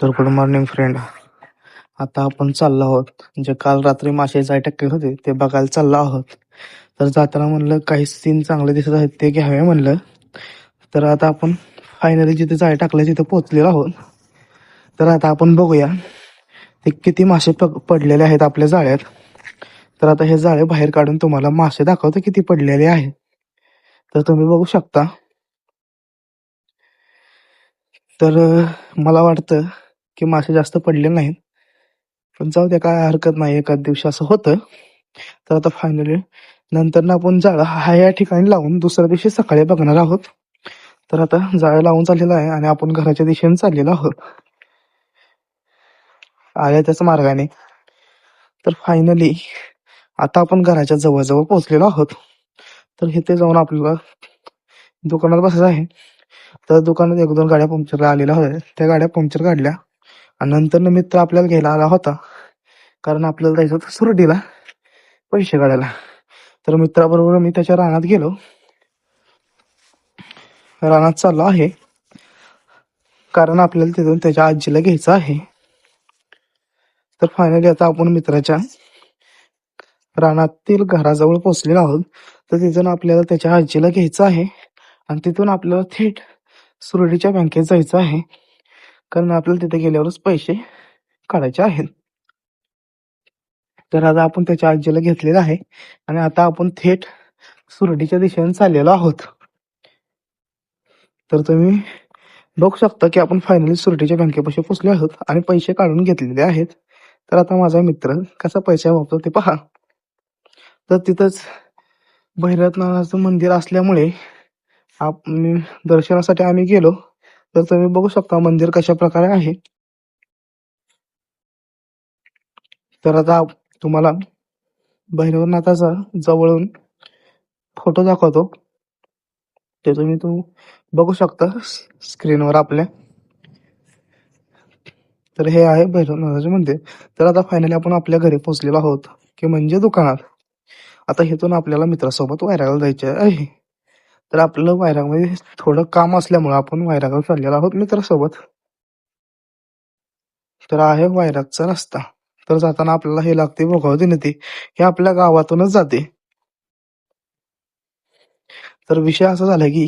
तर good morning friend. आता आपण चाललो आहोत जे काल रात्री मासे जाळे टाकले होते ते बघायला चाललो आहोत. तर जाताना म्हणलं काही सीन चांगले दिसत आहेत ते घ्यावे म्हणलं. तर आता आपण फायनली जिथे जाळे टाकले तिथे पोहोचलेलो आहोत. तर आता आपण बघूया ते किती मासे पडलेले आहेत आपल्या जाळ्यात. तर आता हे जाळे बाहेर काढून तुम्हाला मासे दाखवतो किती पडलेले आहेत. तर तुम्ही बघू शकता. तर मला वाटतं की मासे जास्त पडले नाहीत, पण जाऊ द्या, काय हरकत नाही, एखाद दिवशी असं होतं. तर आता फायनली नंतर ना आपण जाळं हा या ठिकाणी लावून दुसऱ्या दिवशी सकाळी बघणार आहोत. तर आता जाळं लावून चाललेलं आहे आणि आपण घराच्या दिशेने चाललेलो आहोत आल्या त्याच मार्गाने. तर फायनली आता आपण घराच्या जवळजवळ पोहोचलेलो आहोत. तर इथे जाऊन आपल्याला दुकानात बसायचं आहे. तर दुकानात एक दोन गाड्या पंक्चर आलेल्या होत्या, त्या गाड्या पंक्चर काढल्या आणि नंतर मित्र आपल्याला घ्यायला आला होता, कारण आपल्याला जायचं होतं सुरडीला पैसे काढायला. तर मित्राबरोबर मी त्याच्या रानात गेलो, रानात चाललो आहे कारण आपल्याला तिथून त्याच्या आजीला घ्यायचं आहे. तर फायनली आता आपण मित्राच्या रानातील घराजवळ पोहोचलेलो आहोत. तर तिथून आपल्याला त्याच्या आजीला घ्यायचं आहे आणि तिथून आपल्याला थेट सुरडीच्या बँकेत जायचं आहे, कारण आपल्याला तिथे गेल्यावरच पैसे काढायचे आहेत. तर आता आपण त्याच्या आजीला घेतलेलं आहे आणि आता आपण थेट सुरडीच्या दिशेने चाललेलो आहोत. तर तुम्ही बघू शकता की आपण फायनली सुरडीच्या बँकेपाशी पोहोचले आहोत आणि पैसे काढून घेतलेले आहेत. तर आता माझा मित्र कसा पैसे वापरतो ते पहा. तर तिथंच भैरवनाथाचं मंदिर असल्यामुळे दर्शनासाठी आम्ही गेलो. तर तुम्ही बघू शकता मंदिर कशा प्रकारे आहे. तर आता तुम्हाला भैरवनाथाचा जवळून फोटो दाखवतो, ते तुम्ही बघू शकता स्क्रीनवर आपल्या. तर हे आहे भैरवनाथाचे मंदिर. तर आता फायनली आपण आपल्या घरी पोहोचलेलो आहोत, की म्हणजे दुकानात. आता इथून आपल्याला मित्रासोबत वैरागला जायचे आहे. तर आपल्याला वैरागमध्ये थोडं काम असल्यामुळे आपण वैरागला चाललेलो आहोत मित्रासोबत. तर आहे वैरागचा रस्ता. तर जाताना आपल्याला हे लागते भोगावती नदी, हे आपल्या गावातूनच जाते. तर विषय असा झाला की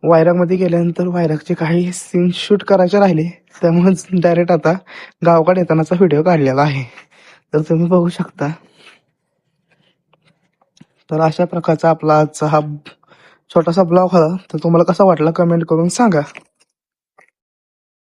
वैरागमध्ये गेल्यानंतर वैरागचे काही सीन शूट करायचे राहिले, त्यामुळे डायरेक्ट आता गावाकडे येतानाचा व्हिडिओ काढलेला आहे. तर तुम्ही बघू शकता. तर अशा प्रकारचा आपला आजचा हा छोटासा ब्लॉग होता. तर तुम्हाला कसा वाटला कमेंट करून सांगा.